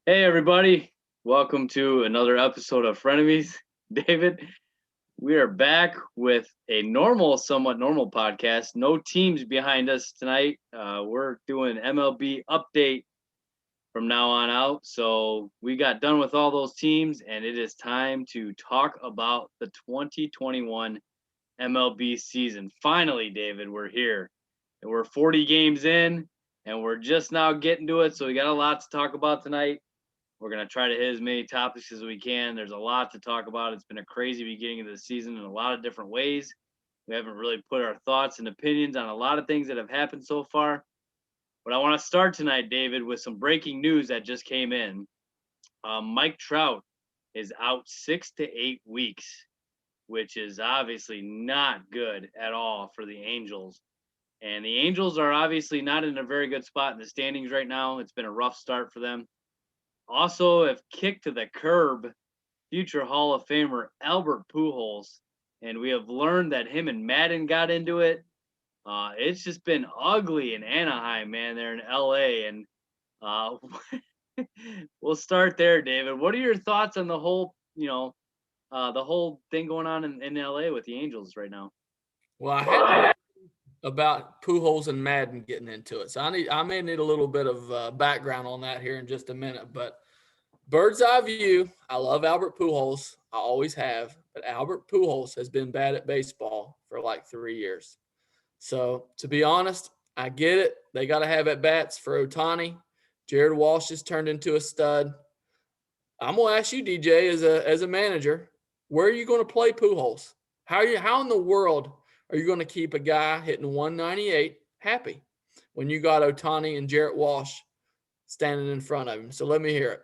Hey everybody, welcome to another episode of Frenemies. David, we are back with a somewhat normal podcast. No teams behind us tonight. We're doing MLB update from now on out. So we got done with all those teams, and it is time to talk about the 2021 MLB season. Finally, David, we're here. And we're 40 games in, and we're just now getting to it. So we got a lot to talk about tonight. We're going to try to hit as many topics as we can. There's a lot to talk about. It's been a crazy beginning of the season in a lot of different ways. We haven't really put our thoughts and opinions on a lot of things that have happened so far. But I want to start tonight, David, with some breaking news that just came in. Mike Trout is out 6 to 8 weeks, which is obviously not good at all for the Angels. And the Angels are obviously not in a very good spot in the standings right now. It's been a rough start for them. Also have kicked to the curb future Hall of Famer Albert Pujols, and we have learned that him and Madden got into it. It's just been ugly in Anaheim, man. They're in LA, and uh, we'll start there, David. What are your thoughts on the whole, the whole thing going on in LA with the Angels right now? Well, I had about Pujols and Madden getting into it, so I may need a little bit of background on that here in just a minute. But bird's eye view, I love Albert Pujols. I always have, but Albert Pujols has been bad at baseball for like 3 years. So to be honest, I get it. They got to have at bats for Ohtani. Jared Walsh has turned into a stud. I'm gonna ask you, DJ, as a manager, where are you going to play Pujols? How in the world are you going to keep a guy hitting 198 happy when you got Ohtani and Jarrett Walsh standing in front of him? So let me hear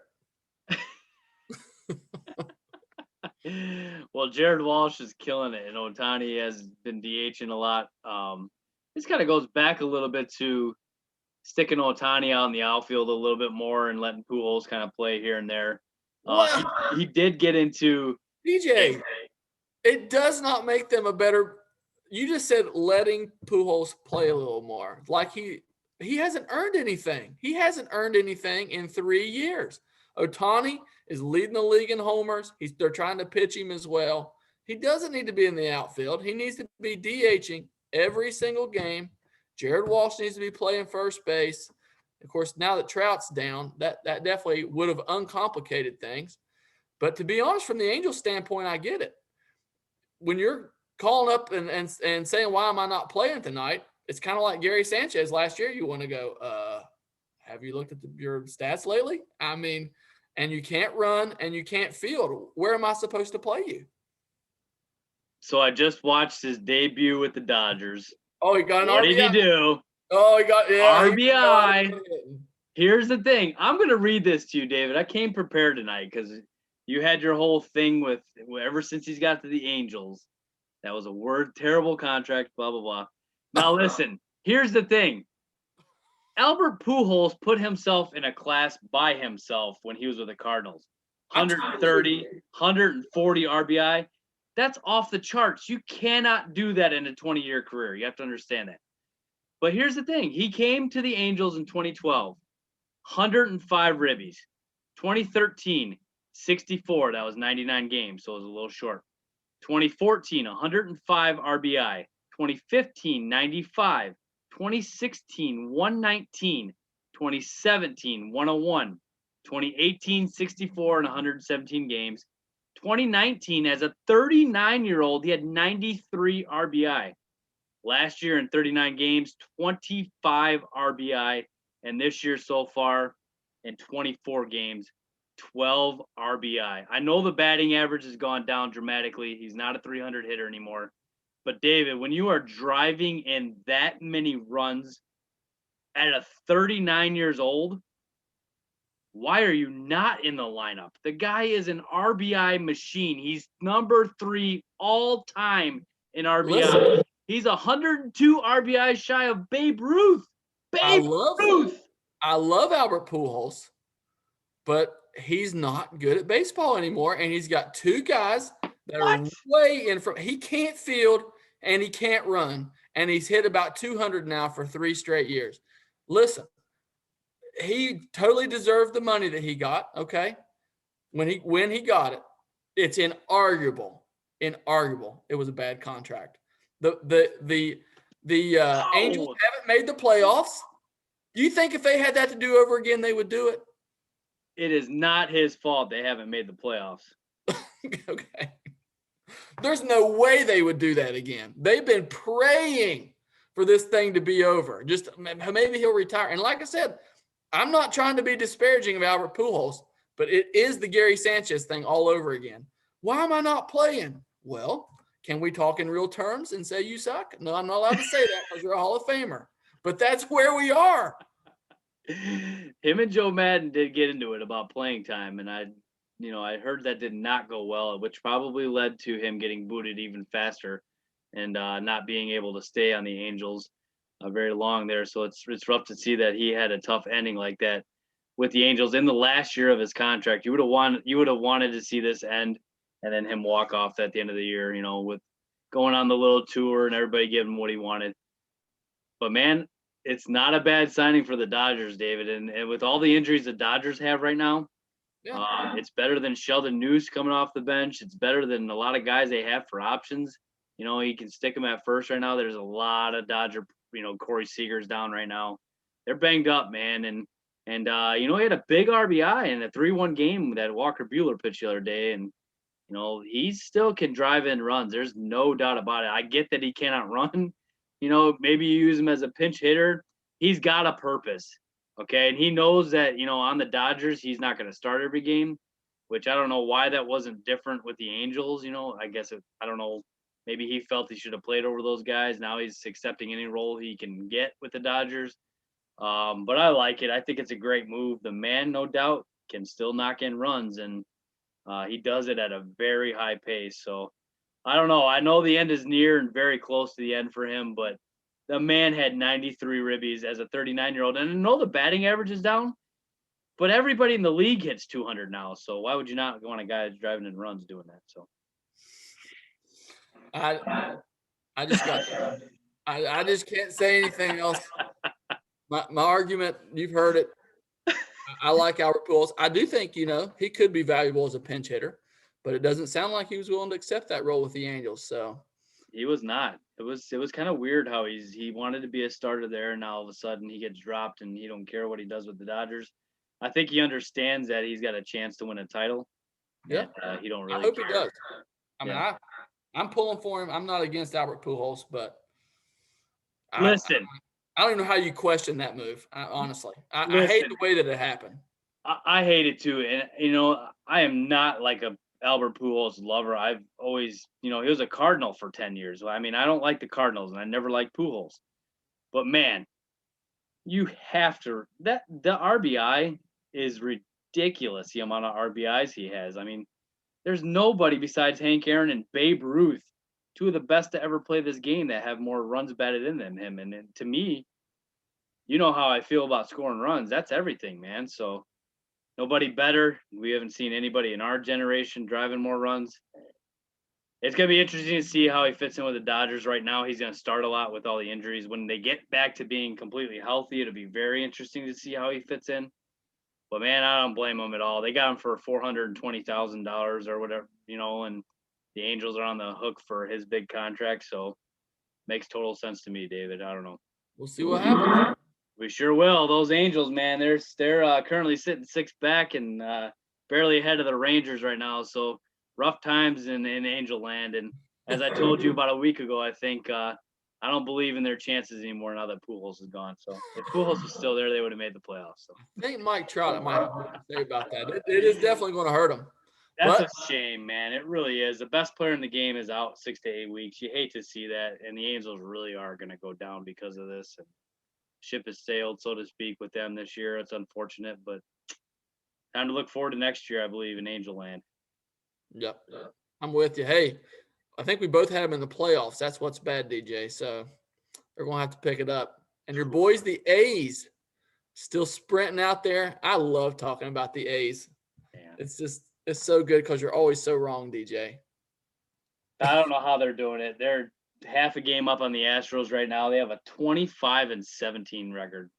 Well, Jared Walsh is killing it, and Ohtani has been DHing a lot. This kind of goes back a little bit to sticking Ohtani out in the outfield a little bit more and letting Pujols kind of play here and there. Well, He did get into DJ, it does not make them a better. You just said letting Pujols play a little more. Like he hasn't earned anything. He hasn't earned anything in 3 years. Ohtani is leading the league in homers. They're trying to pitch him as well. He doesn't need to be in the outfield. He needs to be DHing every single game. Jared Walsh needs to be playing first base. Of course, now that Trout's down, that definitely would have uncomplicated things. But to be honest, from the Angels standpoint, I get it. When you're calling up and saying, why am I not playing tonight? It's kind of like Gary Sanchez last year. You want to go, have you looked at your stats lately? I mean, and you can't run and you can't field. Where am I supposed to play you? So I just watched his debut with the Dodgers. Oh, he got an What RBI. did he do? Oh, he got RBI. Here's the thing. I'm going to read this to you, David. I came prepared tonight because you had your whole thing with ever since he's got to the Angels. That was a terrible contract, blah, blah, blah. Now, listen, here's the thing. Albert Pujols put himself in a class by himself when he was with the Cardinals. 130, 140 RBI. That's off the charts. You cannot do that in a 20-year career. You have to understand that. But here's the thing. He came to the Angels in 2012, 105 ribbies. 2013, 64. That was 99 games, so it was a little short. 2014, 105 RBI. 2015, 95. 2016, 119. 2017, 101. 2018, 64 and 117 games. 2019, as a 39-year-old, he had 93 RBI. Last year in 39 games, 25 RBI. And this year so far in 24 games, 12 RBI. I know the batting average has gone down dramatically. He's not a 300 hitter anymore. But David, when you are driving in that many runs at a 39 years old, why are you not in the lineup? The guy is an RBI machine. He's number 3 all time in RBI. Listen, he's 102 RBI shy of Babe Ruth. Ruth. I love Albert Pujols, but he's not good at baseball anymore. And he's got two guys that are way in front. He can't field and he can't run. And he's hit about 200 now for 3 straight years. Listen, he totally deserved the money that he got. Okay, when he got it, it's inarguable. It was a bad contract. The Angels Oh, haven't made the playoffs. Do you think if they had that to do over again, they would do it? it is not his fault they haven't made the playoffs. Okay. There's no way they would do that again. They've been praying for this thing to be over. Just maybe he'll retire. And like I said, I'm not trying to be disparaging of Albert Pujols, but it is the Gary Sanchez thing all over again. Why am I not playing? Well, can we talk in real terms and say you suck? No, I'm not allowed to say that because you're a Hall of Famer. But that's where we are. Him and Joe Madden did get into it about playing time, and I heard that did not go well, which probably led to him getting booted even faster and not being able to stay on the Angels very long there. So it's rough to see that he had a tough ending like that with the Angels in the last year of his contract. You would have wanted to see this end and then him walk off at the end of the year, with going on the little tour and everybody giving him what he wanted. But man, it's not a bad signing for the Dodgers, David. And with all the injuries the Dodgers have right now, Yeah. it's better than Sheldon Neuse coming off the bench. It's better than a lot of guys they have for options. He can stick them at first right now. There's a lot of Dodger, Corey Seager's down right now. They're banged up, man. And he had a big RBI in a 3-1 game that Walker Buehler pitched the other day. And, he still can drive in runs. There's no doubt about it. I get that he cannot run. Maybe you use him as a pinch hitter. He's got a purpose. Okay. And he knows that, on the Dodgers, he's not going to start every game, which I don't know why that wasn't different with the Angels. I guess I don't know. Maybe he felt he should have played over those guys. Now he's accepting any role he can get with the Dodgers. But I like it. I think it's a great move. The man, no doubt, can still knock in runs, and he does it at a very high pace. So I don't know. I know the end is near and very close to the end for him, but the man had 93 ribbies as a 39-year-old. And I know the batting average is down, but everybody in the league hits 200 now. So why would you not want a guy that's driving in runs doing that? So I just can't say anything else. My argument, you've heard it. I like Albert Pujols. I do think, he could be valuable as a pinch hitter, but it doesn't sound like he was willing to accept that role with the Angels. So he was not. It was kind of weird how he wanted to be a starter there, and now all of a sudden he gets dropped and he don't care what he does with the Dodgers. I think he understands that he's got a chance to win a title. Yeah, and, he don't really. I hope care. he does. I mean, I'm pulling for him. I'm not against Albert Pujols, but Listen, I don't even know how you question that move. Honestly, I hate the way that it happened. I hate it too, and I am not like a Albert Pujols lover. I've always, he was a Cardinal for 10 years. I mean, I don't like the Cardinals, and I never liked Pujols. But man, you have to the RBI is ridiculous. The amount of RBIs he has. I mean, there's nobody besides Hank Aaron and Babe Ruth, two of the best to ever play this game, that have more runs batted in than him. And to me, you know how I feel about scoring runs. That's everything, man. So nobody better. We haven't seen anybody in our generation driving more runs. It's going to be interesting to see how he fits in with the Dodgers right now. He's going to start a lot with all the injuries. When they get back to being completely healthy, it'll be very interesting to see how he fits in. But, man, I don't blame him at all. They got him for $420,000 or whatever, and the Angels are on the hook for his big contract. So makes total sense to me, David. I don't know. We'll see what happens. We sure will. Those Angels, man, they're currently sitting 6th back and barely ahead of the Rangers right now. So rough times in Angel land. And as I told you about a week ago, I think I don't believe in their chances anymore now that Pujols is gone. So if Pujols was still there, they would have made the playoffs. So I think Mike Trout might have something to say about that. It is definitely going to hurt him. That's a shame, man. It really is. The best player in the game is out 6 to 8 weeks. You hate to see that, and the Angels really are going to go down because of this. And ship has sailed, so to speak, with them this year. It's unfortunate, but time to look forward to next year, I believe, in Angel Land. Yep. I'm with you. Hey, I think we both had them in the playoffs. That's what's bad, DJ. So they're going to have to pick it up. And your boys, the A's, still sprinting out there. I love talking about the A's. Yeah. It's so good because you're always so wrong, DJ. I don't know how they're doing it. They're half a game up on the Astros right now. They have a 25-17 record.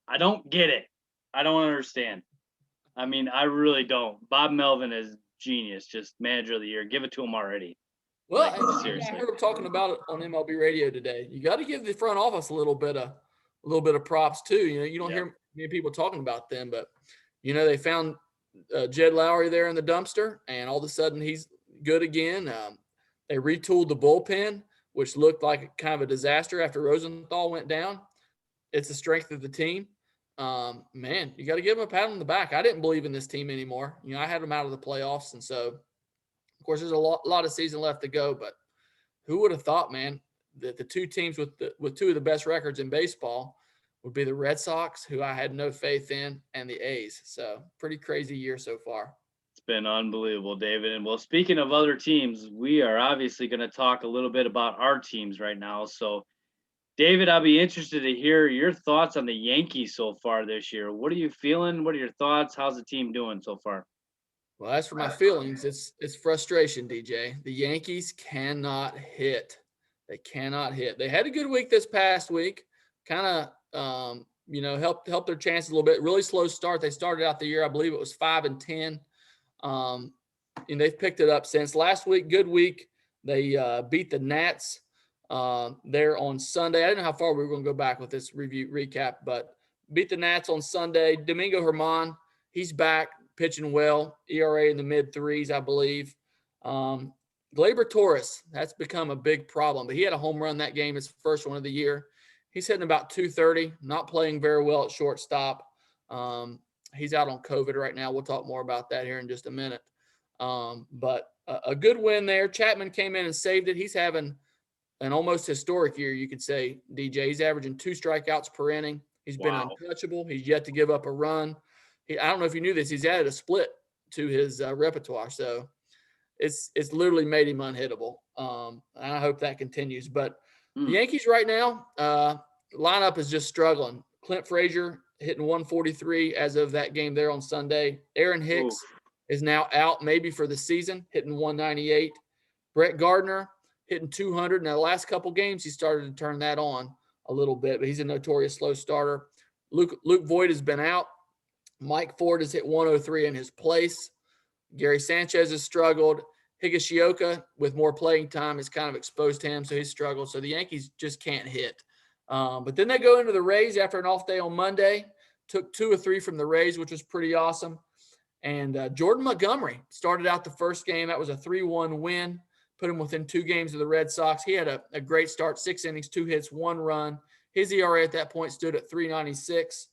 I don't get it. I don't understand. I mean, I really don't. Bob Melvin is genius, just manager of the year. Give it to him already. Well, Like, I seriously. heard him talking about it on MLB radio today. You got to give the front office a little bit of props too. You know, you don't hear many people talking about them, but they found Jed Lowry there in the dumpster, and all of a sudden he's good again. They retooled the bullpen, which looked like kind of a disaster after Rosenthal went down. It's the strength of the team. Man, you got to give them a pat on the back. I didn't believe in this team anymore. I had them out of the playoffs, and so of course there's a lot of season left to go. But who would have thought, man, that the two teams with two of the best records in baseball would be the Red Sox, who I had no faith in, and the A's. So pretty crazy year so far. It's been unbelievable, David. And well, speaking of other teams, we are obviously going to talk a little bit about our teams right now. So, David, I'll be interested to hear your thoughts on the Yankees so far this year. What are you feeling? What are your thoughts? How's the team doing so far? Well, as for my feelings, it's frustration, DJ. The Yankees cannot hit. They cannot hit. They had a good week this past week. Kind of helped their chances a little bit. Really slow start. They started out the year, I believe it was 5-10. And they've picked it up since. Last week, good week. They beat the Nats there on Sunday. I didn't know how far we were going to go back with this recap, but beat the Nats on Sunday. Domingo Germán, he's back, pitching well. ERA in the mid-threes, I believe. Gleyber Torres, that's become a big problem, but he had a home run that game, his first one of the year. He's hitting about 230, not playing very well at shortstop. He's out on COVID right now. We'll talk more about that here in just a minute. But a good win there. Chapman came in and saved it. He's having an almost historic year, you could say, DJ. He's averaging 2 strikeouts per inning. He's been untouchable. He's yet to give up a run. I don't know if you knew this. He's added a split to his repertoire. So it's literally made him unhittable. I hope that continues. But the Yankees right now, lineup is just struggling. Clint Frazier hitting 143 as of that game there on Sunday. Aaron Hicks is now out maybe for the season, hitting 198. Brett Gardner hitting 200. Now, the last couple games, he started to turn that on a little bit, but he's a notorious slow starter. Luke Voigt has been out. Mike Ford has hit 103 in his place. Gary Sanchez has struggled. Higashioka, with more playing time, has kind of exposed him, so he's struggled. So the Yankees just can't hit. But then they go into the Rays after an off day on Monday. Took 2 or 3 from the Rays, which was pretty awesome. And Jordan Montgomery started out the first game. That was a 3-1 win. Put him within 2 games of the Red Sox. He had a great start, 6 innings, 2 hits, 1 run. His ERA at that point stood at 3.96.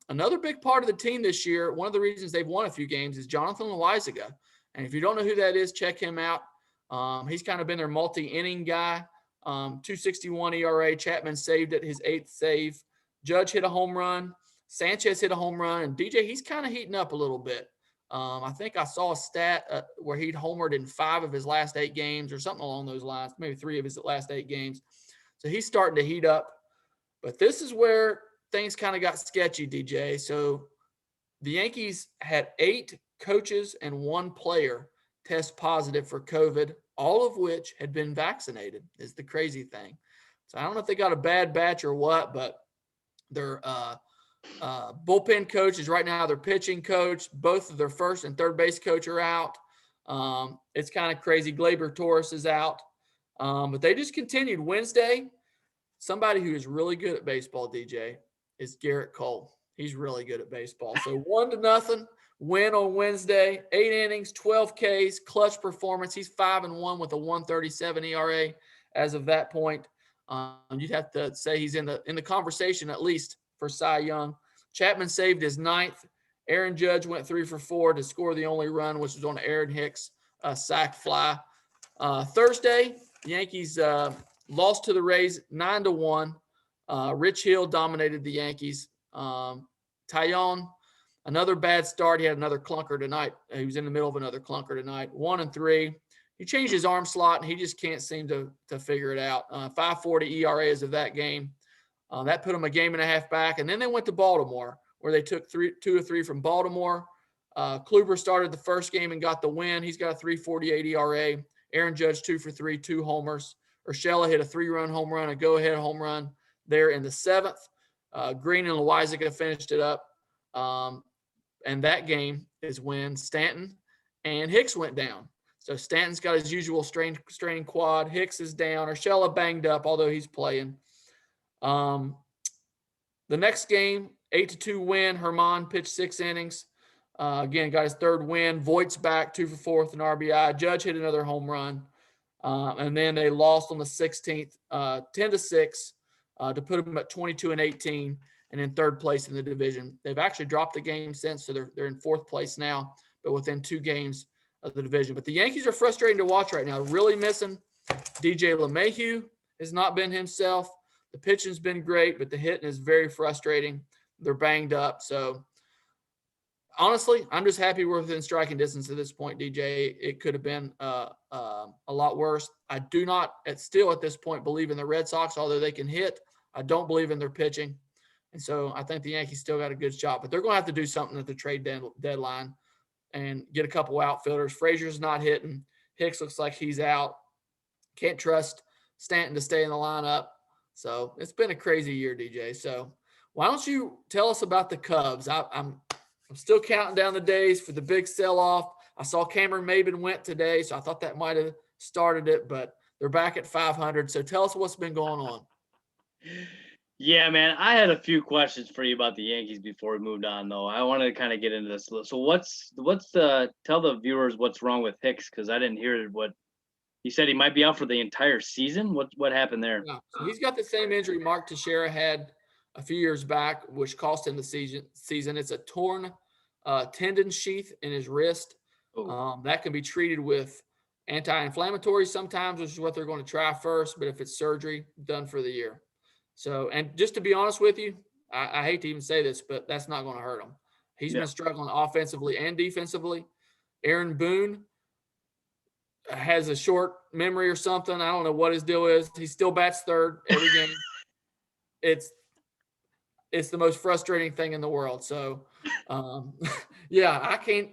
Another big part of the team this year, one of the reasons they've won a few games, is Jonathan Loaizaga. And if you don't know who that is, check him out. He's kind of been their multi-inning guy. 2.61 ERA. Chapman saved it, his 8th save. Judge hit a home run. Sanchez hit a home run. And DJ, he's kind of heating up a little bit. I think I saw a stat where he'd homered in 5 of his last 8 games or something along those lines, maybe 3 of his last 8 games. So he's starting to heat up. But this is where things kind of got sketchy, DJ. So the Yankees had 8 coaches and 1 player test positive for COVID, all of which had been vaccinated, is the crazy thing. So I don't know if they got a bad batch or what, but their bullpen coach is right now their pitching coach. Both of their first and third base coach are out. It's kind of crazy. Gleyber Torres is out. But they just continued. Wednesday, somebody who is really good at baseball, DJ, is Garrett Cole. He's really good at baseball. So 1-0 win on Wednesday, 8 innings, 12 Ks, clutch performance. He's 5-1 with a 1.37 ERA as of that point. You'd have to say he's in the conversation at least for Cy Young. Chapman saved his 9th. Aaron Judge went 3 for 4 to score the only run, which was on Aaron Hicks' sac fly. Thursday, the Yankees lost to the Rays 9-1. Rich Hill dominated the Yankees. Taillon, another bad start. He had another clunker tonight. He was in the middle of another clunker tonight. 1-3. He changed his arm slot, and he just can't seem to figure it out. 5.40 ERA as of that game. That put them a game and a half back. And then they went to Baltimore, where they took 2 or 3 from Baltimore. Kluber started the first game and got the win. He's got a 3.48 ERA. Aaron Judge 2 for 3, 2 homers. Urshela hit a 3-run home run, a go-ahead home run there in the 7th. Green and Loaizaga finished it up. And that game is when Stanton and Hicks went down. So Stanton's got his usual strained quad. Hicks is down. Urshela banged up, although he's playing. The next game, 8-2 win. Herman pitched 6 innings. Again, got his 3rd win. Voigt's back, 2 for 4th in RBI. Judge hit another home run. And then they lost on the 16th, 10-6, to put them at 22-18 and in 3rd place in the division. They've actually dropped the game since, so they're in 4th place now, but within 2 games of the division. But the Yankees are frustrating to watch right now. Really missing DJ LeMahieu. Has not been himself. The pitching's been great, but the hitting is very frustrating. They're banged up. So honestly, I'm just happy we're within striking distance at this point, DJ. It could have been a lot worse. I do not still at this point believe in the Red Sox, although they can hit. I don't believe in their pitching. And so I think the Yankees still got a good shot, but they're going to have to do something at the trade deadline and get a couple outfielders. Frazier's not hitting. Hicks looks like he's out. Can't trust Stanton to stay in the lineup. So it's been a crazy year, DJ. So why don't you tell us about the Cubs? I'm still counting down the days for the big sell-off. I saw Cameron Maybin went today, so I thought that might have started it, but they're back at 500. So tell us what's been going on. Yeah, man, I had a few questions for you about the Yankees before we moved on, though. I want to kind of get into this. So tell the viewers what's wrong with Hicks, because I didn't hear what he said. He might be out for the entire season. What happened there? Yeah, so he's got the same injury Mark Teixeira had a few years back, which cost him the season. It's a torn tendon sheath in his wrist. That can be treated with anti-inflammatory sometimes, which is what they're going to try first. But if it's surgery, done for the year. So, and just to be honest with you, I hate to even say this, but that's not going to hurt him. He's been struggling offensively and defensively. Aaron Boone has a short memory or something. I don't know what his deal is. He still bats 3rd every game. It's the most frustrating thing in the world. So, I can't.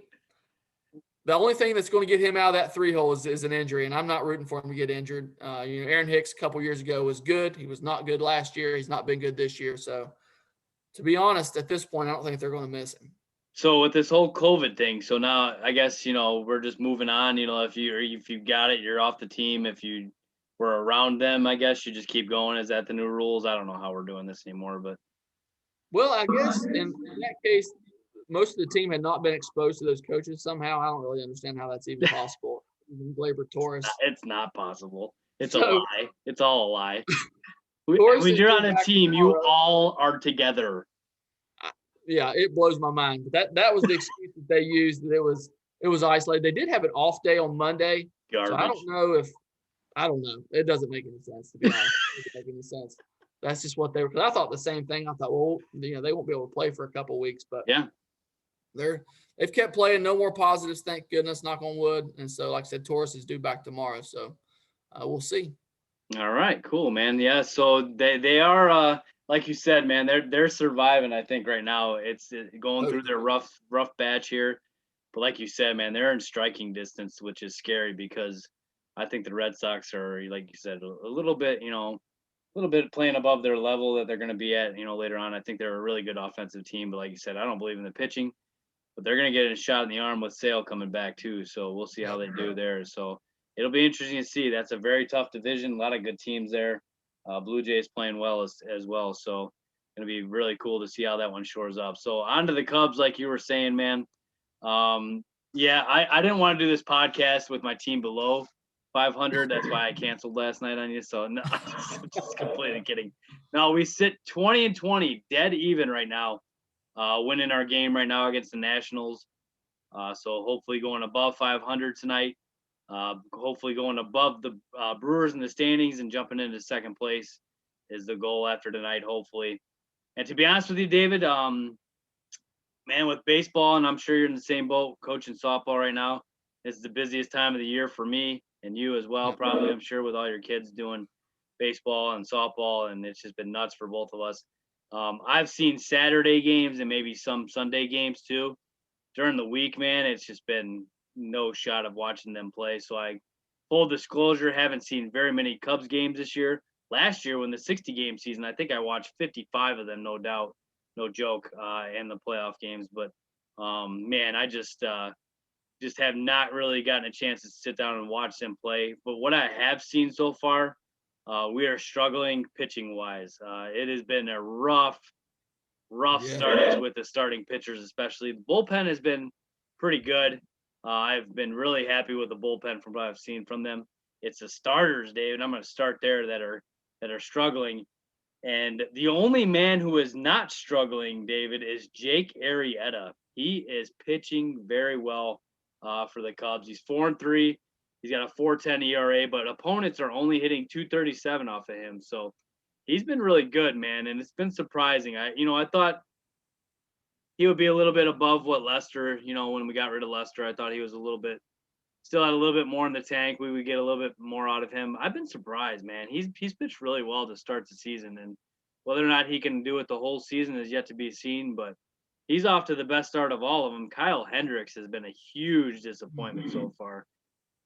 The only thing that's going to get him out of that 3 hole is an injury, and I'm not rooting for him to get injured. Aaron Hicks a couple years ago was good. He was not good last year. He's not been good this year. So, to be honest, at this point, I don't think they're going to miss him. So with this whole COVID thing, so now I guess we're just moving on. If you got it, you're off the team. If you were around them, I guess you just keep going. Is that the new rules? I don't know how we're doing this anymore, but well, I guess in that case, most of the team had not been exposed to those coaches somehow. I don't really understand how that's even possible. Even Gleyber Torres. It's not possible. It's a lie. It's all a lie. When you're on a team, you all are together. Yeah, it blows my mind. But that was the excuse that they used. That it was isolated. They did have an off day on Monday. Garbage. So I don't know. It doesn't make any sense, to be honest. It doesn't make any sense. That's just what they were. Because I thought the same thing. I thought, well, they won't be able to play for a couple of weeks. But yeah, they've kept playing. No more positives, thank goodness. Knock on wood. And so, like I said, Torres is due back tomorrow. So we'll see. All right, cool, man. Yeah, so they are like you said, man. They're surviving. I think right now it's going through their rough batch here. But like you said, man, they're in striking distance, which is scary because I think the Red Sox are, like you said, a little bit playing above their level that they're going to be at, later on. I think they're a really good offensive team, but like you said, I don't believe in the pitching. But they're going to get a shot in the arm with Sale coming back too. So we'll see how they do there. So it'll be interesting to see. That's a very tough division. A lot of good teams there. Blue Jays playing well as well. So going to be really cool to see how that one shores up. So on to the Cubs, like you were saying, man. I didn't want to do this podcast with my team below 500. That's why I canceled last night on you. So no, I'm just completely kidding. No, we sit 20-20, dead even right now. Winning our game right now against the Nationals. So hopefully going above 500 tonight. Hopefully going above the Brewers in the standings and jumping into second place is the goal after tonight, hopefully. And to be honest with you, David, man, with baseball, and I'm sure you're in the same boat, coaching softball right now, it's the busiest time of the year for me and you as well, probably, I'm sure, with all your kids doing baseball and softball, and it's just been nuts for both of us. I've seen Saturday games and maybe some Sunday games too. During the week, man, it's just been no shot of watching them play. So full disclosure, haven't seen very many Cubs games this year. Last year, when the 60-game season, I think I watched 55 of them, no doubt. no joke, in the playoff games. But man, I just have not really gotten a chance to sit down and watch them play. But what I have seen so far, we are struggling pitching wise. It has been a rough start with the starting pitchers, especially. The bullpen has been pretty good. I've been really happy with the bullpen from what I've seen from them. It's the starters, David. I'm going to start there that are struggling. And the only man who is not struggling, David, is Jake Arrieta. He is pitching very well for the Cubs. He's 4-3. He's got a 4.10 ERA, but opponents are only hitting 237 off of him. So he's been really good, man, and it's been surprising. I thought he would be a little bit above what Lester, when we got rid of Lester, I thought he was still had a little bit more in the tank. We would get a little bit more out of him. I've been surprised, man. He's pitched really well to start the season, and whether or not he can do it the whole season is yet to be seen, but he's off to the best start of all of them. Kyle Hendricks has been a huge disappointment so far.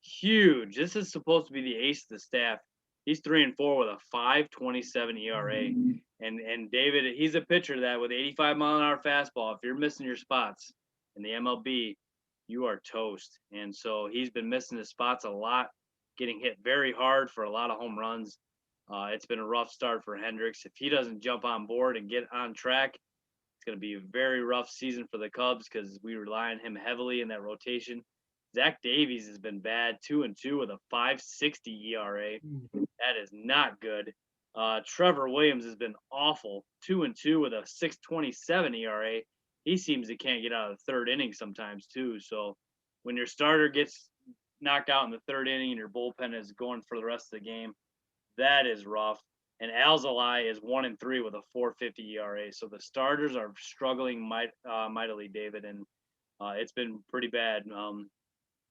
Huge. This is supposed to be the ace of the staff. He's 3-4 with a 5.27 ERA. And David, he's a pitcher that with 85-mile-an-hour fastball, if you're missing your spots in the MLB, you are toast. And so he's been missing his spots a lot, getting hit very hard for a lot of home runs. It's been a rough start for Hendricks. If he doesn't jump on board and get on track, it's going to be a very rough season for the Cubs because we rely on him heavily in that rotation. Zach Davies has been bad, 2-2 with a 5.60 ERA. That is not good. Trevor Williams has been awful, 2-2 with a 6.27 ERA. He seems to can't get out of the third inning sometimes too. So when your starter gets knocked out in the third inning and your bullpen is going for the rest of the game, that is rough. And Alzolay is 1-3 with a 4.50 ERA. So the starters are struggling mightily, David, and it's been pretty bad.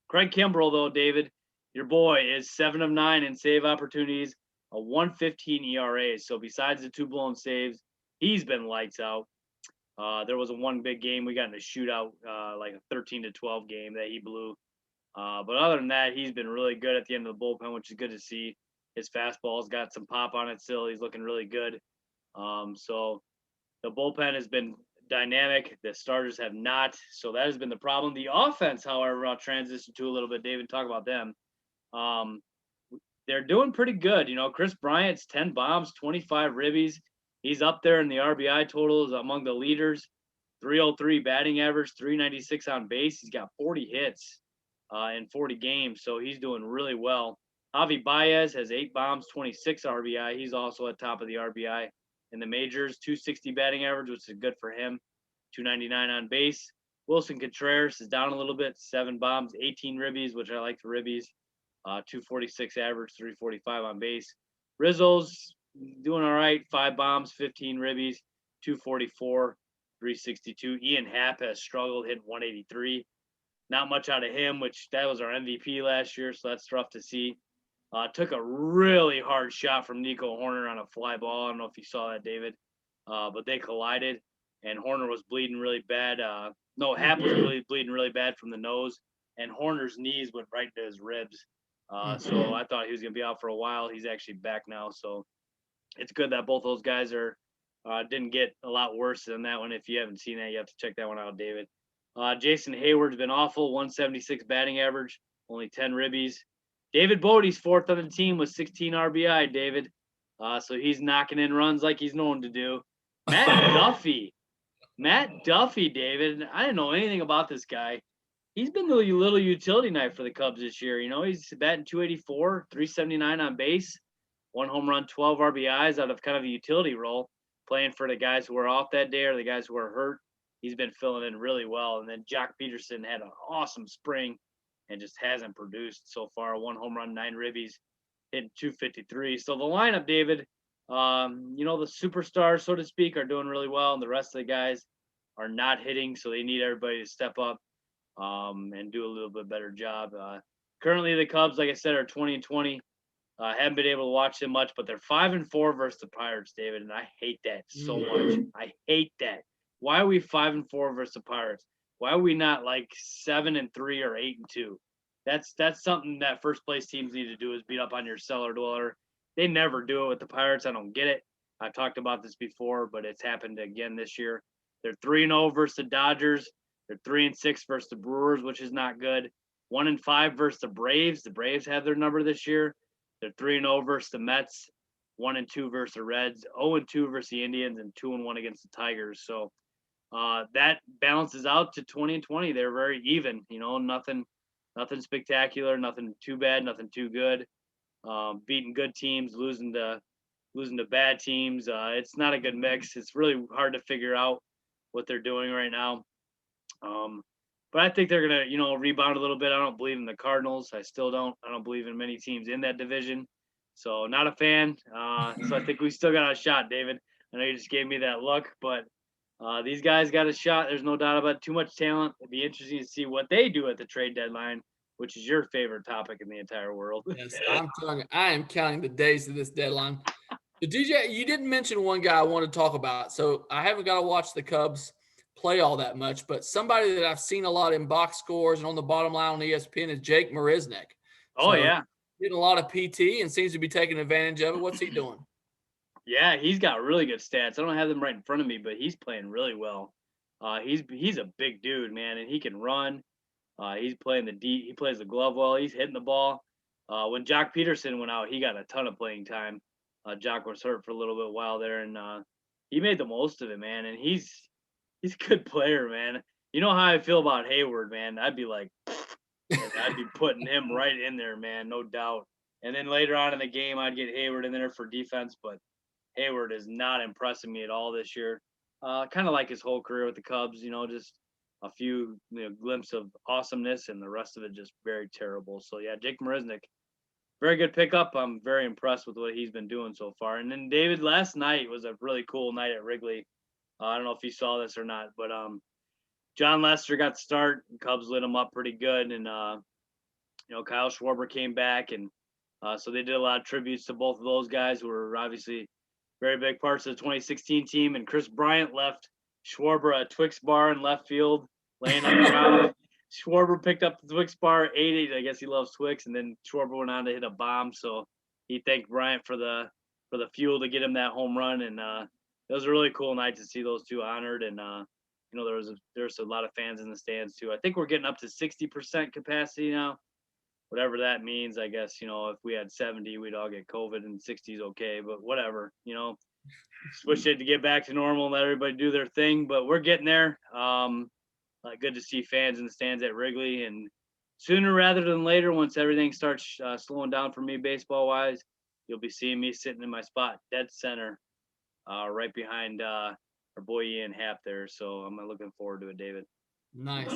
Craig Kimbrell, though, David, your boy is 7 of 9 in save opportunities, a 1.15 ERA. So besides the 2 blown saves, he's been lights out. There was one big game we got in a shootout, like a 13-12 game that he blew. But other than that, he's been really good at the end of the bullpen, which is good to see. His fastball's got some pop on it still. He's looking really good. So the bullpen has been dynamic. The starters have not. So that has been the problem. The offense, however, I'll transition to a little bit, David, talk about them. They're doing pretty good. Chris Bryant's 10 bombs, 25 ribbies. He's up there in the RBI totals among the leaders. 303 batting average, 396 on base. He's got 40 hits in 40 games, so he's doing really well. Javi Baez has 8 bombs, 26 RBI. He's also at top of the RBI in the majors. 260 batting average, which is good for him. 299 on base. Wilson Contreras is down a little bit. 7 bombs, 18 ribbies, which I like the ribbies. 246 average, 345 on base. Rizzo's doing all right. 5 bombs, 15 ribbies, 244, 362. Ian Happ has struggled, hit 183. Not much out of him, which that was our MVP last year, so that's rough to see. Took a really hard shot from Nico Horner on a fly ball. I don't know if you saw that, David, but they collided, and Horner was bleeding really bad. Happ was really bleeding really bad from the nose, and Horner's knees went right into his ribs. So I thought he was going to be out for a while. He's actually back now, so it's good that both those guys didn't get a lot worse than that one. If you haven't seen that, you have to check that one out, David. Jason Hayward's been awful, 176 batting average, only 10 ribbies. David Bodie's 4th on the team with 16 RBI, David. So he's knocking in runs like he's known to do. Matt Duffy, David. I didn't know anything about this guy. He's been the little utility knife for the Cubs this year. He's batting 284, 379 on base, 1 home run, 12 RBIs out of kind of a utility role, playing for the guys who are off that day or the guys who are hurt. He's been filling in really well. And then Jock Peterson had an awesome spring and just hasn't produced so far. 1 home run, 9 ribbies, hitting 253. So the lineup, David, the superstars, so to speak, are doing really well, and the rest of the guys are not hitting, so they need everybody to step up and do a little bit better job. Currently, the Cubs, like I said, are 20-20. Haven't been able to watch them much, but they're 5-4 versus the Pirates, David, and I hate that so much. I hate that. Why are we 5-4 versus the Pirates? Why are we not like 7-3 or 8-2? That's something that first place teams need to do is beat up on your cellar dweller. They never do it with the Pirates. I don't get it. I've talked about this before, but it's happened again this year. They're 3-0 versus the Dodgers. They're 3-6 versus the Brewers, which is not good. 1-5 versus the Braves. The Braves have their number this year. They're 3-0 versus the Mets. 1-2 versus the Reds. 0-2 versus the Indians, and 2-1 against the Tigers. So that balances out to 20-20. They're very even. Nothing spectacular, nothing too bad, nothing too good. Beating good teams, losing to bad teams. It's not a good mix. It's really hard to figure out what they're doing right now. But I think they're gonna, rebound a little bit. I don't believe in the Cardinals. I still don't. I don't believe in many teams in that division. So not a fan. So I think we still got a shot, David. I know you just gave me that look, but these guys got a shot. There's no doubt about it. Too much talent. It'd be interesting to see what they do at the trade deadline, which is your favorite topic in the entire world. Yes, I'm telling you, I am counting the days to this deadline. The DJ, you didn't mention one guy I want to talk about. So I haven't got to watch the Cubs play all that much, but somebody that I've seen a lot in box scores and on the bottom line on ESPN is Jake Marisnick. Oh, yeah. Getting a lot of PT and seems to be taking advantage of it. What's he doing? Yeah, he's got really good stats. I don't have them right in front of me, but he's playing really well. He's a big dude, man, and he can run. He's playing he plays the glove well. He's hitting the ball. When Jock Peterson went out, he got a ton of playing time. Jock was hurt for a little bit while there, and he made the most of it, man. And he's a good player, man. You know how I feel about Hayward, man. I'd be like, I'd be putting him right in there, man, no doubt. And then later on in the game, I'd get Hayward in there for defense, but Hayward is not impressing me at all this year. Kind of like his whole career with the Cubs, just a few glimpses of awesomeness, and the rest of it just very terrible. So yeah, Jake Marisnick, very good pickup. I'm very impressed with what he's been doing so far. And then David, last night was a really cool night at Wrigley. I don't know if you saw this or not, but John Lester got the start. Cubs lit him up pretty good, and Kyle Schwarber came back, and so they did a lot of tributes to both of those guys who were obviously very big parts of the 2016 team. And Chris Bryant left Schwarber a Twix bar in left field, laying on the ground. Schwarber picked up the Twix bar, ate it. I guess he loves Twix, and then Schwarber went on to hit a bomb. So he thanked Bryant for the fuel to get him that home run, and it was a really cool night to see those two honored. And there's a lot of fans in the stands too. I think we're getting up to 60% capacity now, whatever that means. I guess if we had 70, we'd all get COVID, and 60 is okay. But whatever, just wish it to get back to normal and let everybody do their thing. But we're getting there. Good to see fans in the stands at Wrigley, and sooner rather than later, once everything starts slowing down for me baseball wise, you'll be seeing me sitting in my spot, dead center, right behind our boy Ian Happ there. So I'm looking forward to it, David. Nice.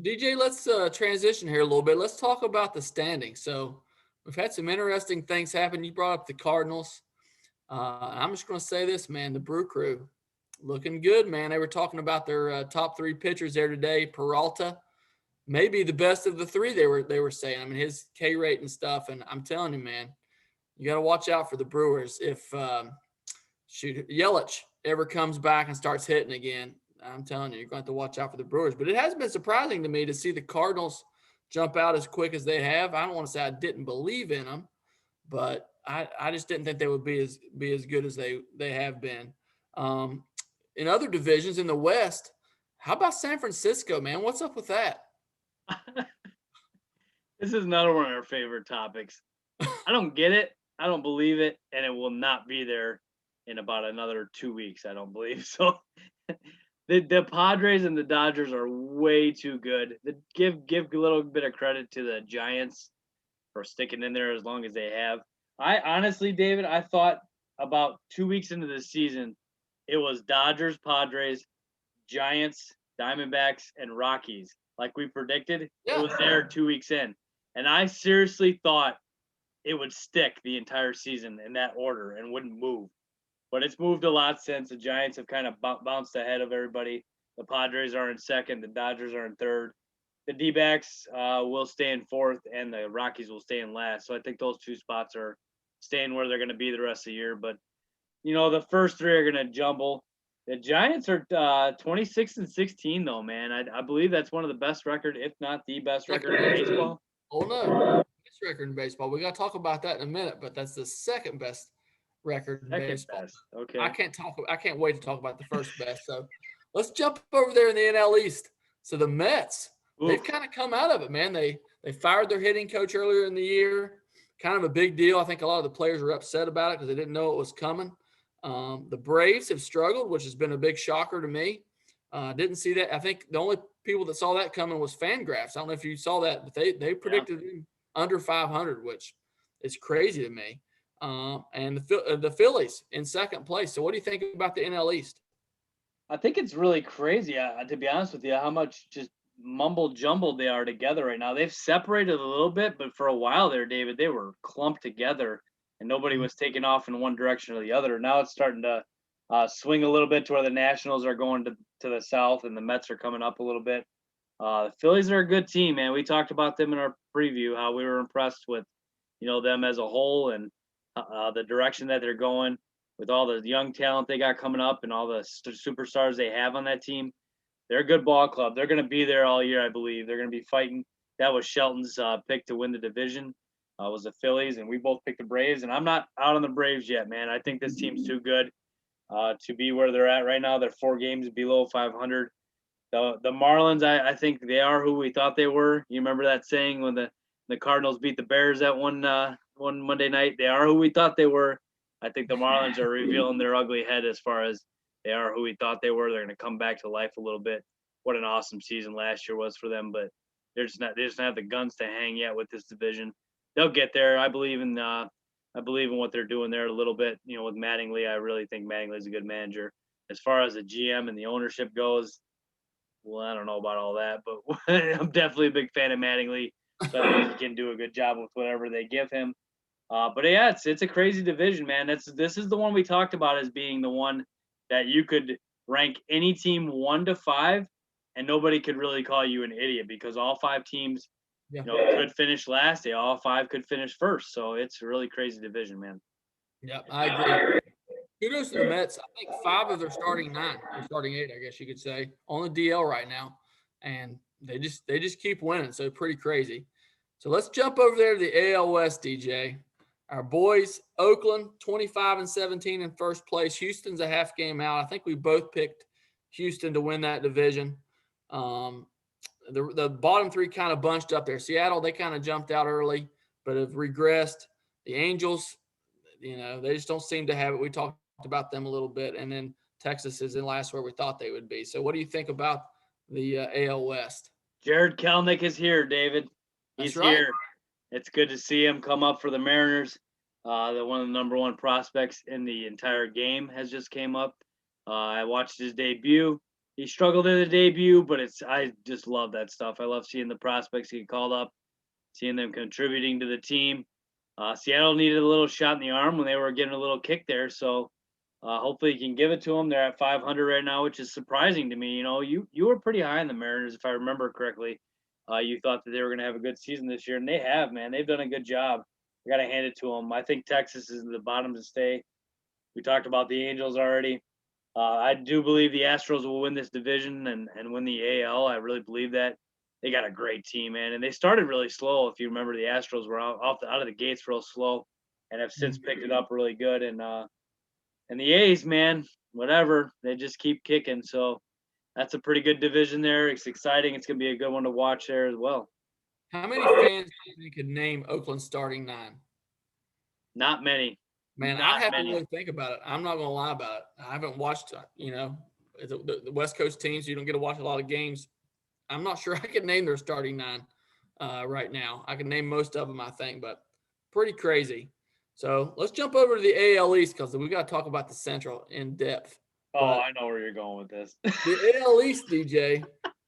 DJ, let's transition here a little bit. Let's talk about the standings. So we've had some interesting things happen. You brought up the Cardinals. I'm just going to say this, man, the Brew Crew looking good, man. They were talking about their top three pitchers there today. Peralta, maybe the best of the three, they were saying. I mean, his K rate and stuff. And I'm telling you, man, you got to watch out for the Brewers. If Yelich ever comes back and starts hitting again, I'm telling you, you're going to have to watch out for the Brewers. But it has been surprising to me to see the Cardinals jump out as quick as they have. I don't want to say I didn't believe in them, but I just didn't think they would be as good as they have been. In other divisions in the West, how about San Francisco, man? What's up with that? This is another one of our favorite topics. I don't get it. I don't believe it, and it will not be there in about another 2 weeks, I don't believe. So the Padres and the Dodgers are way too good. Give a little bit of credit to the Giants for sticking in there as long as they have. I honestly, David, I thought about 2 weeks into the season, it was Dodgers, Padres, Giants, Diamondbacks, and Rockies. Like we predicted, Yeah. It was there 2 weeks in. And I seriously thought it would stick the entire season in that order and wouldn't move. But it's moved a lot since. The Giants have kind of bounced ahead of everybody. The Padres are in second. The Dodgers are in third. The D-backs will stay in fourth, and the Rockies will stay in last. So I think those two spots are staying where they're going to be the rest of the year. But, the first three are going to jumble. The Giants are 26-16, though, man. I believe that's one of the best record, if not the best record in baseball. Oh, no. Best record in baseball. We got to talk about that in a minute, but that's the second best record in baseball. Best. Okay. I can't wait to talk about the first best. So Let's jump over there in the NL East. So the Mets, they've Oof. kind of come out of it, man. They fired their hitting coach earlier in the year. Kind of a big deal. I think a lot of the players were upset about it because they didn't know it was coming. The Braves have struggled, which has been a big shocker to me. Didn't see that. I think the only people that saw that coming was Fangraphs. I don't know if you saw that, but they predicted him under 500, which is crazy to me. And the Phillies in second place. So what do you think about the NL East? I think it's really crazy, to be honest with you, how much just mumble jumbled they are together right now. They've separated a little bit, but for a while there, David, they were clumped together and nobody was taking off in one direction or the other. Now it's starting to swing a little bit to where the Nationals are going to the south and the Mets are coming up a little bit. The Phillies are a good team, man. We talked about them in our preview, how we were impressed with, them as a whole and the direction that they're going with all the young talent they got coming up and all the superstars they have on that team. They're a good ball club. They're going to be there all year, I believe. They're going to be fighting. That was Shelton's pick to win the division. Was the Phillies, and we both picked the Braves. And I'm not out on the Braves yet, man. I think this team's too good to be where they're at right now. They're 4 games below 500. The Marlins, I think they are who we thought they were. You remember that saying when the Cardinals beat the Bears that one Monday night? They are who we thought they were. I think the Marlins are revealing their ugly head as far as they are who we thought they were. They're going to come back to life a little bit. What an awesome season last year was for them, but they just don't have the guns to hang yet with this division. They'll get there. I believe in what they're doing there a little bit. With Mattingly, I really think Mattingly's a good manager. As far as the GM and the ownership goes, well, I don't know about all that, but I'm definitely a big fan of Mattingly. So I think he can do a good job with whatever they give him. But yeah, it's a crazy division, man. This is the one we talked about as being the one that you could rank any team 1 to 5, and nobody could really call you an idiot because all 5 teams, could finish last. They all 5 could finish first. So it's a really crazy division, man. Yeah, I agree. Kudos to the Mets. I think 5 of their starting 9, or starting 8, I guess you could say, on the DL right now, and they just keep winning. So pretty crazy. So let's jump over there to the AL West, DJ. Our boys, Oakland, 25-17 in first place. Houston's a half game out. I think we both picked Houston to win that division. The bottom 3 kind of bunched up there. Seattle, they kind of jumped out early, but have regressed. The Angels, they just don't seem to have it. We talked about them a little bit. And then Texas is in last where we thought they would be. So what do you think about the AL West? Jared Kelenic is here, David. He's here. It's good to see him come up for the Mariners. One of the number 1 prospects in the entire game has just came up. I watched his debut. He struggled in the debut, but I just love that stuff. I love seeing the prospects get called up, seeing them contributing to the team. Seattle needed a little shot in the arm when they were getting a little kick there, so hopefully he can give it to them. They're at 500 right now, which is surprising to me. You were pretty high on the Mariners, if I remember correctly. You thought that they were going to have a good season this year, and they have, man. They've done a good job. I got to hand it to them. I think Texas is the bottom to stay. We talked about the Angels already. I do believe the Astros will win this division and win the AL. I really believe that. They got a great team, man. And they started really slow. If you remember, the Astros were out of the gates real slow and have since picked it up really good. And the A's, man, whatever. They just keep kicking. So that's a pretty good division there. It's exciting. It's going to be a good one to watch there as well. How many fans do you think could name Oakland's starting 9? Not many. Man, I'd have to really think about it. I'm not going to lie about it. I haven't watched, the West Coast teams. You don't get to watch a lot of games. I'm not sure I could name their starting 9 right now. I can name most of them, I think, but pretty crazy. So let's jump over to the AL East because we got to talk about the Central in depth. I know where you're going with this. The AL East, DJ.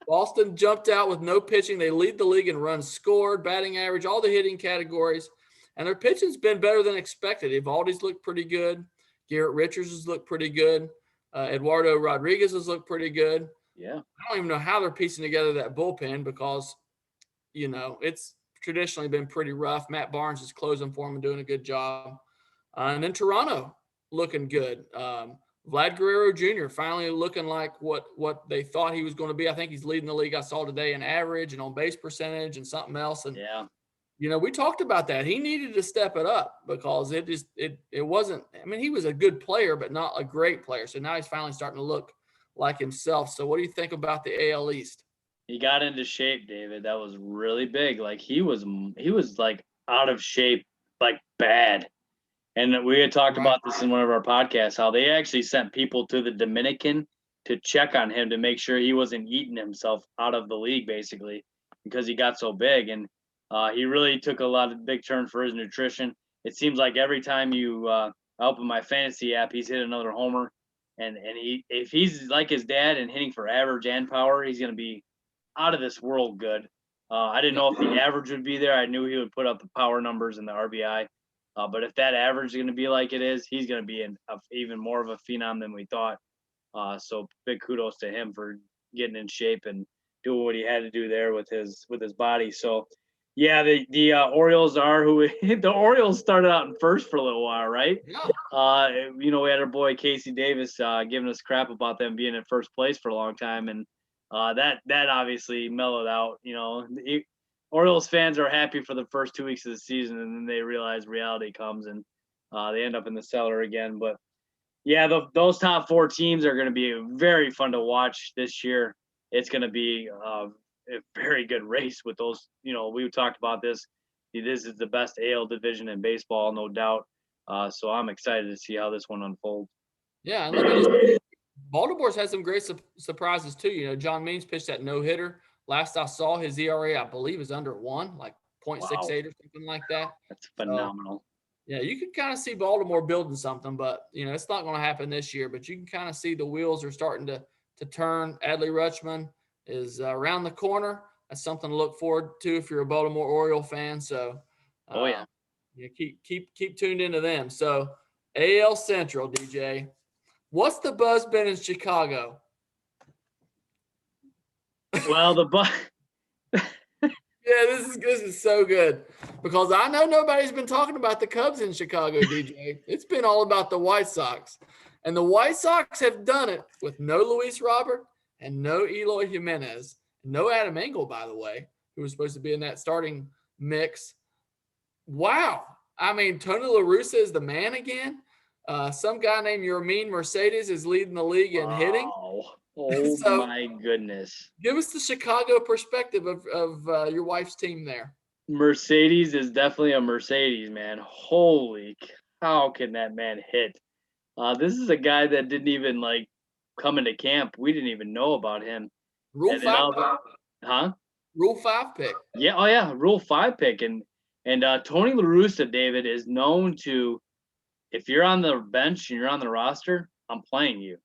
Boston jumped out with no pitching. They lead the league in runs scored, batting average, all the hitting categories. And their pitching's been better than expected. Evaldi's looked pretty good. Garrett Richards has looked pretty good. Eduardo Rodriguez has looked pretty good. Yeah. I don't even know how they're piecing together that bullpen because, it's traditionally been pretty rough. Matt Barnes is closing for them and doing a good job. And then Toronto looking good. Vlad Guerrero Jr. finally looking like what they thought he was going to be. I think he's leading the league I saw today in average and on base percentage and something else. And yeah. We talked about that. He needed to step it up because it wasn't – I mean, he was a good player, but not a great player. So now he's finally starting to look like himself. So what do you think about the AL East? He got into shape, David. That was really big. Like he was like out of shape, like bad. And we had talked Right. about this in one of our podcasts, how they actually sent people to the Dominican to check on him to make sure he wasn't eating himself out of the league, basically, because he got so big. And he really took a lot of big turn for his nutrition. It seems like every time you open my fantasy app, he's hit another homer. And if he's like his dad and hitting for average and power, he's going to be out of this world good. I didn't know if the average would be there. I knew he would put up the power numbers and the RBI. But if that average is going to be like it is, he's going to be even more of a phenom than we thought. So big kudos to him for getting in shape and doing what he had to do there with his body. So yeah, the Orioles are who the Orioles started out in first for a little while, right? Yeah. We had our boy Casey Davis giving us crap about them being in first place for a long time, and that obviously mellowed out. Orioles fans are happy for the first 2 weeks of the season, and then they realize reality comes, and they end up in the cellar again. But yeah, those top four teams are going to be very fun to watch this year. It's going to be a very good race with those. We talked about this. This is the best AL division in baseball, no doubt. So I'm excited to see how this one unfolds. Yeah, and let me just Baltimore's had some great surprises too. John Means pitched that no-hitter. Last I saw, his ERA, I believe, is under 1, like 0.68 Wow, or something like that. that's So, phenomenal. yeah, you can kind of see Baltimore building something, but it's not going to happen this year. But you can kind of see the wheels are starting to turn. Adley Rutschman is around the corner. That's something to look forward to if you're a Baltimore Oriole fan. So, Oh yeah. keep tuned into them. So, AL Central, DJ. What's the buzz been in Chicago? Well, Yeah, this is so good because I know nobody's been talking about the Cubs in Chicago, DJ. It's been all about the White Sox. And the White Sox have done it with no Luis Robert and no Eloy Jimenez, no Adam Engel, by the way, who was supposed to be in that starting mix. Wow. I mean, Tony La Russa is the man again. Some guy named Yermin Mercedes is leading the league in hitting. Oh So my goodness. give us the Chicago perspective of your wife's team there. Mercedes is definitely a Mercedes, man. Holy cow, can that man hit? This is a guy that didn't even come into camp. We didn't even know about him. Rule 5 pick. Huh? Rule 5 pick. Yeah, oh yeah, Rule 5 pick. And Tony La Russa, David, is known to, if you're on the bench and you're on the roster, I'm playing you.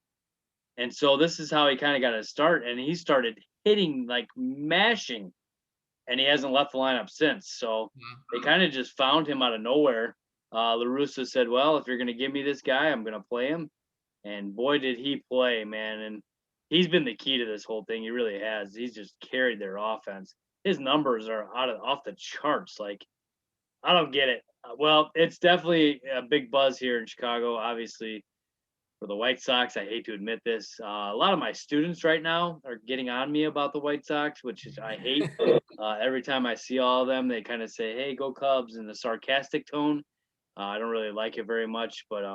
And so this is how he kind of got his start, and he started hitting, like mashing, and he hasn't left the lineup since. So they kind of just found him out of nowhere. La Russa said, well, if you're going to give me this guy, I'm going to play him. And boy, did he play, man. And he's been the key to this whole thing. He really has. He's just carried their offense. His numbers are off the charts. Like, I don't get it. Well, it's definitely a big buzz here in Chicago, obviously. For the White Sox, I hate to admit this. A lot of my students right now are getting on me about the White Sox, which is I hate. Every time I see all of them, they kind of say, "Hey, go Cubs," in a sarcastic tone. I don't really like it very much, but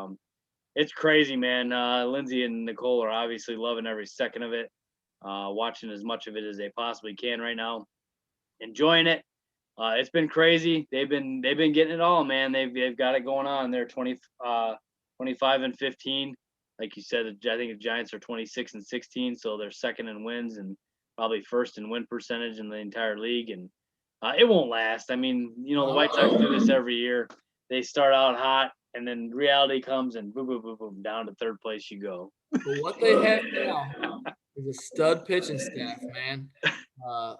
it's crazy, man. Lindsay and Nicole are obviously loving every second of it, watching as much of it as they possibly can right now, enjoying it. It's been crazy. They've been getting it all, man. They've got it going on. They're 25 and 15. Like you said, I think the Giants are 26 and 16, so they're second in wins and probably first in win percentage in the entire league. And it won't last. I mean, the White Sox do this every year. They start out hot, and then reality comes, and boom, boom, boom, boom, down to third place you go. But what they have now is a stud pitching staff, man.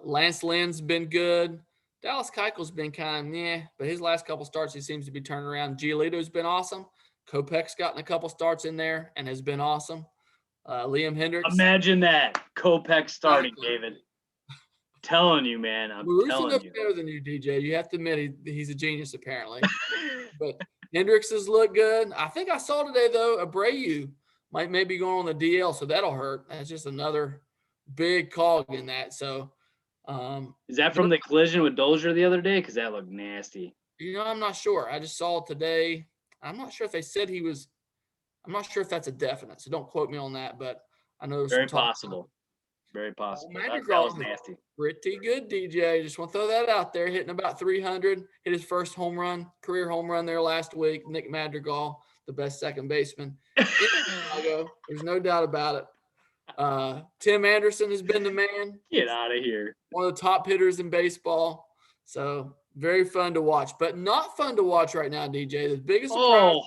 Lance Lynn's been good. Dallas Keuchel's been kind of but his last couple starts he seems to be turning around. Giolito's been awesome. Kopech's gotten a couple starts in there and has been awesome. Liam Hendricks. Imagine that. Kopech starting, David. Telling you, man. I'm telling you. better than you, DJ. You have to admit he's a genius, apparently. But Hendricks has looked good. I think I saw today, though, Abreu might maybe going on the DL, so that'll hurt. That's just another big cog in that. So, is that from the collision with Dozier the other day? Because that looked nasty. I'm not sure. I just saw it today. I'm not sure if they said he was. I'm not sure if that's a definite, so don't quote me on that. But I know there's Very some talk. possible. Very possible. That Madrigal was nasty. pretty good, DJ. Just want to throw that out there. Hitting about 300. Hit his first home run, career home run there last week. Nick Madrigal, the best second baseman in Chicago. There's no doubt about it. Tim Anderson has been the man. Get out of here. One of the top hitters in baseball. So very fun to watch. But not fun to watch right now, DJ. The biggest surprise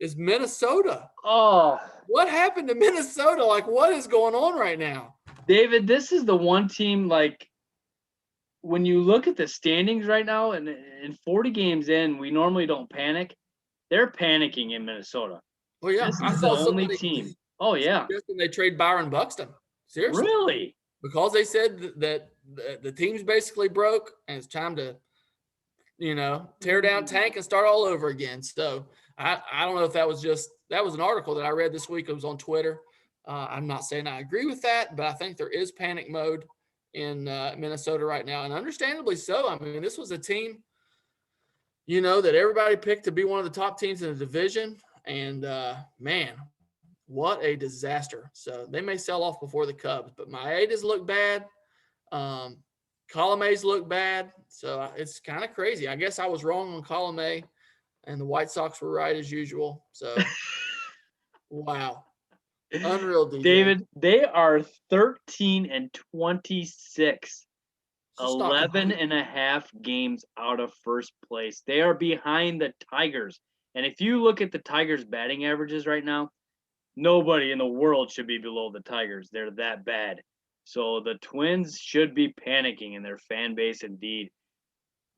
is Minnesota. Oh. What happened to Minnesota? Like, what is going on right now? David, this is the one team, like, when you look at the standings right now, and 40 games in, we normally don't panic. They're panicking in Minnesota. Well, yeah, this is the only team. Oh, yeah. They trade Byron Buxton. Seriously. Really? Because they said that the team's basically broke and it's time to, tear down tank and start all over again. So I don't know if that was an article that I read this week. It was on Twitter. I'm not saying I agree with that, but I think there is panic mode in Minnesota right now, and understandably so. I mean, this was a team, that everybody picked to be one of the top teams in the division, and man, what a disaster. So they may sell off before the Cubs, but Maeda's look bad. Colomé's look bad. So it's kind of crazy. I guess I was wrong on Colomé, and the White Sox were right as usual. So, wow. Unreal, DJ. David, they are 13-26, 11 and a half games out of first place. They are behind the Tigers. And if you look at the Tigers' batting averages right now, nobody in the world should be below the Tigers. They're that bad. So the Twins should be panicking in their fan base indeed.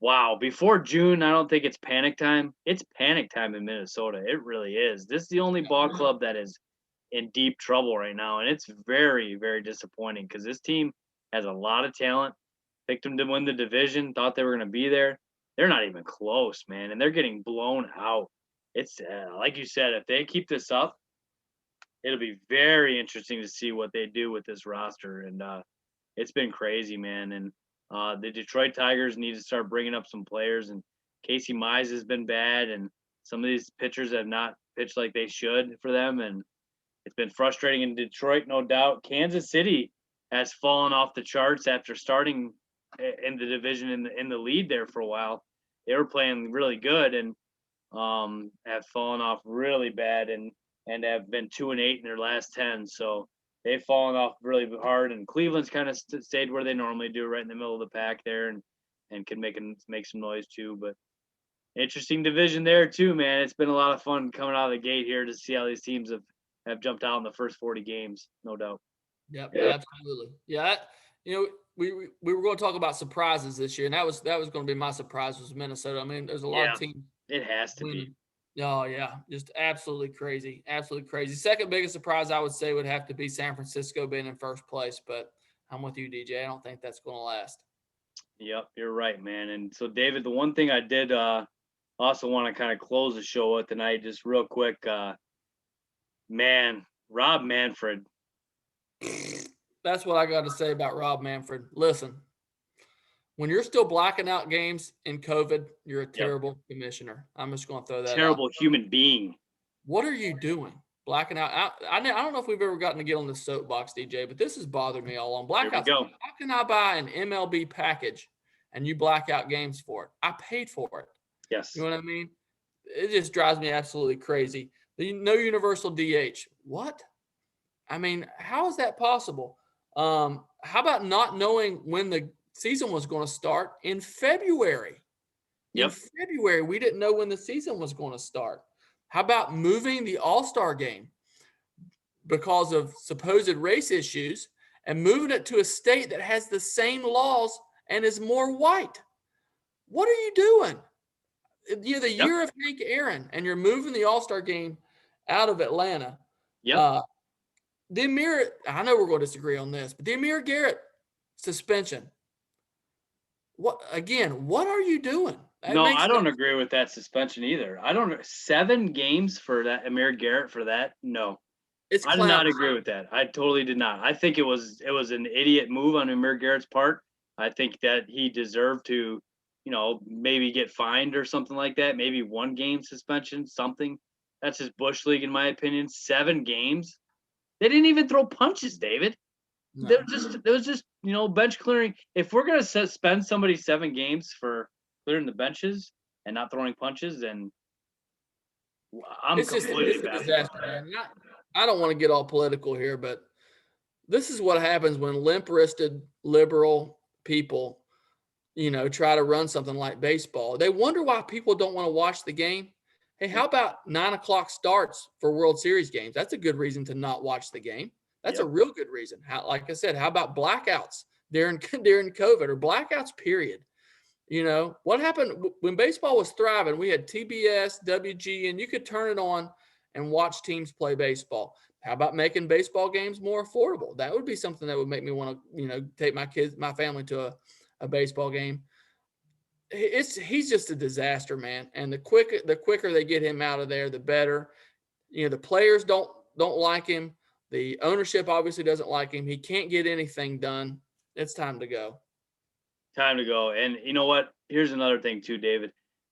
Wow. Before June, I don't think it's panic time. It's panic time in Minnesota. It really is. This is the only ball club that is in deep trouble right now, and it's very, very disappointing because this team has a lot of talent. Picked them to win the division, thought they were going to be there. They're not even close, man, and they're getting blown out. It's like you said, if they keep this up, it'll be very interesting to see what they do with this roster, and it's been crazy, man. And the Detroit Tigers need to start bringing up some players, and Casey Mize has been bad, and some of these pitchers have not pitched like they should for them, and it's been frustrating in Detroit, no doubt. Kansas City has fallen off the charts after starting in the division in the lead there for a while. They were playing really good and have fallen off really bad and have been 2-8 in their last 10. So they've fallen off really hard. And Cleveland's kind of stayed where they normally do, right in the middle of the pack there, and can make some noise too. But interesting division there too, man. It's been a lot of fun coming out of the gate here to see how these teams have jumped out in the first 40 games, no doubt. Yep, absolutely. Yeah, we were going to talk about surprises this year, and that was going to be my surprise was Minnesota. I mean, there's a lot of teams. It has to be. Oh, yeah, just absolutely crazy, absolutely crazy. Second biggest surprise I would say would have to be San Francisco being in first place, but I'm with you, DJ. I don't think that's going to last. Yep, you're right, man. And so, David, the one thing I did also want to kind of close the show with tonight, just real quick, man, Rob Manfred. That's what I got to say about Rob Manfred. Listen, when you're still blacking out games in COVID, you're a terrible commissioner. I'm just going to throw that out. Terrible human being. What are you doing? Blacking out. I don't know if we've ever gotten to get on the soapbox, DJ, but this has bothered me all on blackouts. Here we go. How can I buy an MLB package and you black out games for it? I paid for it. Yes. You know what I mean? It just drives me absolutely crazy. No universal DH. What? I mean, how is that possible? How about not knowing when the season was going to start in February? Yep. In February, we didn't know when the season was going to start. How about moving the All-Star game because of supposed race issues and moving it to a state that has the same laws and is more white? What are you doing? You're the year of Hank Aaron, and you're moving the All-Star game out of Atlanta. Yep. The Amir, I know we're going to disagree on this, but the Amir Garrett suspension. What are you doing? I don't agree with that suspension either. I don't 7 games for that Amir Garrett for that. No. I did not agree with that. I totally did not. I think it was an idiot move on Amir Garrett's part. I think that he deserved to, maybe get fined or something like that. Maybe 1 game suspension, something. That's just Bush League, in my opinion. 7 games. They didn't even throw punches, David. No. It was just bench clearing. If we're gonna suspend somebody 7 games for clearing the benches and not throwing punches, then I'm It's completely a baffled disaster, by that. man. I don't want to get all political here, but this is what happens when limp-wristed liberal people, try to run something like baseball. They wonder why people don't want to watch the game. Hey, how about 9 o'clock starts for World Series games? That's a good reason to not watch the game. That's a Yep. real good reason. Like I said, how about blackouts during COVID or blackouts, period? What happened when baseball was thriving? We had TBS, WG, and you could turn it on and watch teams play baseball. How about making baseball games more affordable? That would be something that would make me want to, take my family to a baseball game. He's just a disaster, man. And the quicker they get him out of there, the better. The players don't like him. The ownership obviously doesn't like him. He can't get anything done. It's time to go. Time to go. And you know what? Here's another thing too, David.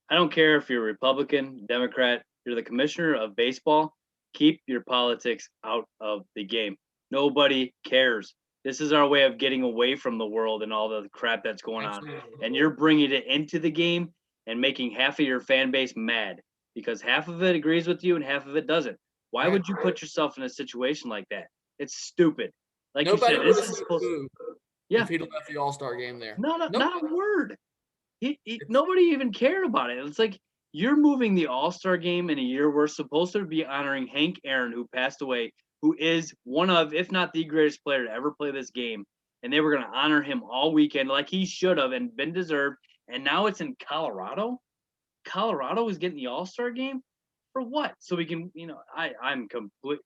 I don't care if you're Republican, Democrat, you're the commissioner of baseball. Keep your politics out of the game. Nobody cares. This is our way of getting away from the world and all the crap that's going on. Absolutely. And you're bringing it into the game and making half of your fan base mad because half of it agrees with you and half of it doesn't. Why would you put yourself in a situation like that? It's stupid. Like Nobody you said, would this have is said supposed. boo Yeah, if he'd have left the All-Star game there. not Nobody. a word. Nobody even cared about it. It's like you're moving the All-Star game in a year we're supposed to be honoring Hank Aaron, who passed away, who is one of, if not the greatest player to ever play this game. And they were going to honor him all weekend like he should have and been deserved. And now it's in Colorado. Colorado is getting the All-Star game for what? So we can, I'm complete.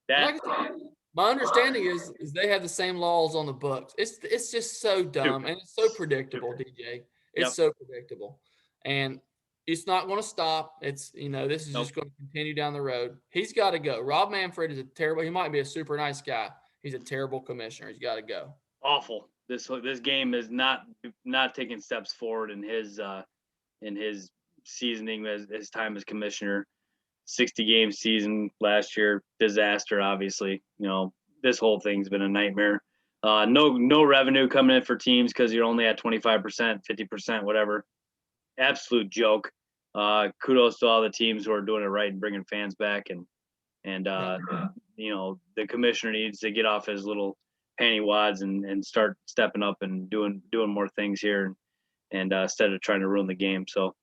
That Like I said, my understanding is they have the same laws on the books. It's just so dumb stupid. and it's so predictable, DJ. It's Yep. so predictable, and it's not going to stop. This is Nope. just going to continue down the road. He's got to go. Rob Manfred is a terrible. He might be a super nice guy. He's a terrible commissioner. He's got to go. Awful. This game is not taking steps forward in his seasoning as his time as commissioner. 60-game season last year, disaster. Obviously, this whole thing's been a nightmare. No revenue coming in for teams because you're only at 25%, 50%, whatever. Absolute joke. Kudos to all the teams who are doing it right and bringing fans back, and the commissioner needs to get off his little panty wads and start stepping up and doing more things here, and instead of trying to ruin the game. So.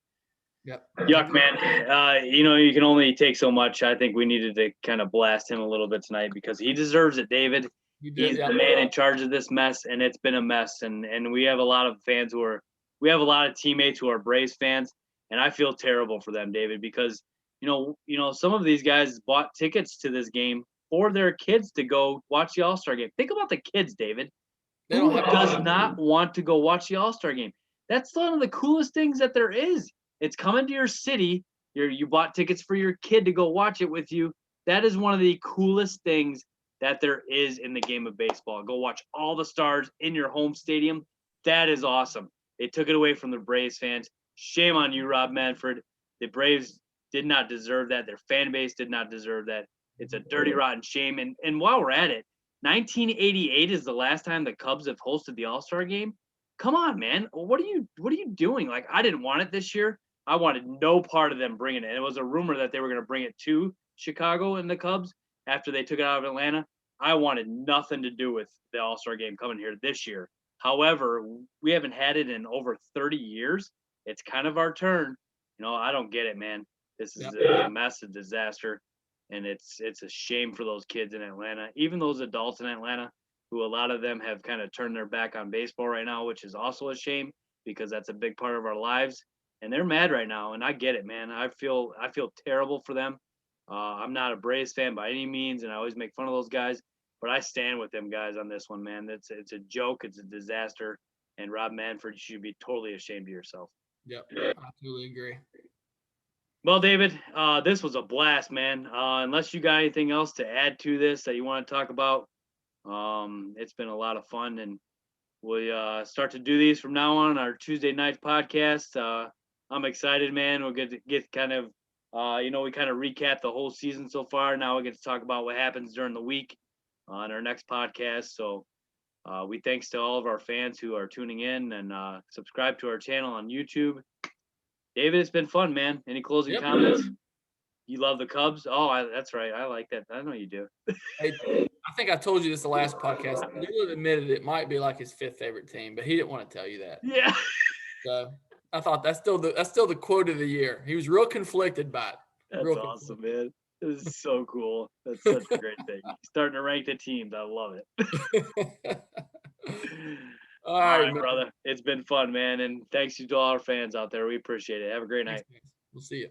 Yep. Yuck, man. You can only take so much. I think we needed to kind of blast him a little bit tonight because he deserves it, David. He's the man in charge of this mess, and it's been a mess. And we have a lot of fans we have a lot of teammates who are Braves fans, and I feel terrible for them, David, because some of these guys bought tickets to this game for their kids to go watch the All-Star game. Think about the kids, David. Who does not want to go watch the All-Star game? That's one of the coolest things that there is. It's coming to your city. You bought tickets for your kid to go watch it with you. That is one of the coolest things that there is in the game of baseball. Go watch all the stars in your home stadium. That is awesome. They took it away from the Braves fans. Shame on you, Rob Manfred. The Braves did not deserve that. Their fan base did not deserve that. It's a dirty, rotten shame. And while we're at it, 1988 is the last time the Cubs have hosted the All-Star game. Come on, man. What are you doing? Like, I didn't want it this year. I wanted no part of them bringing it. It was a rumor that they were going to bring it to Chicago and the Cubs after they took it out of Atlanta. I wanted nothing to do with the All-Star game coming here this year. However, we haven't had it in over 30 years. It's kind of our turn. I don't get it, man. This is a mess, a disaster, and it's a shame for those kids in Atlanta, even those adults in Atlanta, who a lot of them have kind of turned their back on baseball right now, which is also a shame because that's a big part of our lives. And they're mad right now, and I get it, man. I feel terrible for them. I'm not a Braves fan by any means, and I always make fun of those guys, but I stand with them guys on this one, man. It's a joke. It's a disaster. And Rob Manfred, you should be totally ashamed of yourself. Yep, I totally agree. Well, David, this was a blast, man. Unless you got anything else to add to this that you want to talk about, it's been a lot of fun, and we start to do these from now on our Tuesday night podcast. I'm excited, man. We'll get kind of, we kind of recap the whole season so far. Now we get to talk about what happens during the week. on our next podcast. So we thanks to all of our fans who are tuning in and subscribe to our channel on YouTube. David, it's been fun, man. Any closing comments? You love the Cubs? Oh, that's right. I like that. I know you do. Hey, I think I told you this the last podcast. Dylan admitted it might be like his 5th favorite team, but he didn't want to tell you that. Yeah. So I thought that's still the quote of the year. He was real conflicted by it. That's awesome, man. This is so cool. That's such a great thing. Starting to rank the teams. I love it. All right, brother. It's been fun, man. And thanks to all our fans out there. We appreciate it. Have a great night. We'll see you.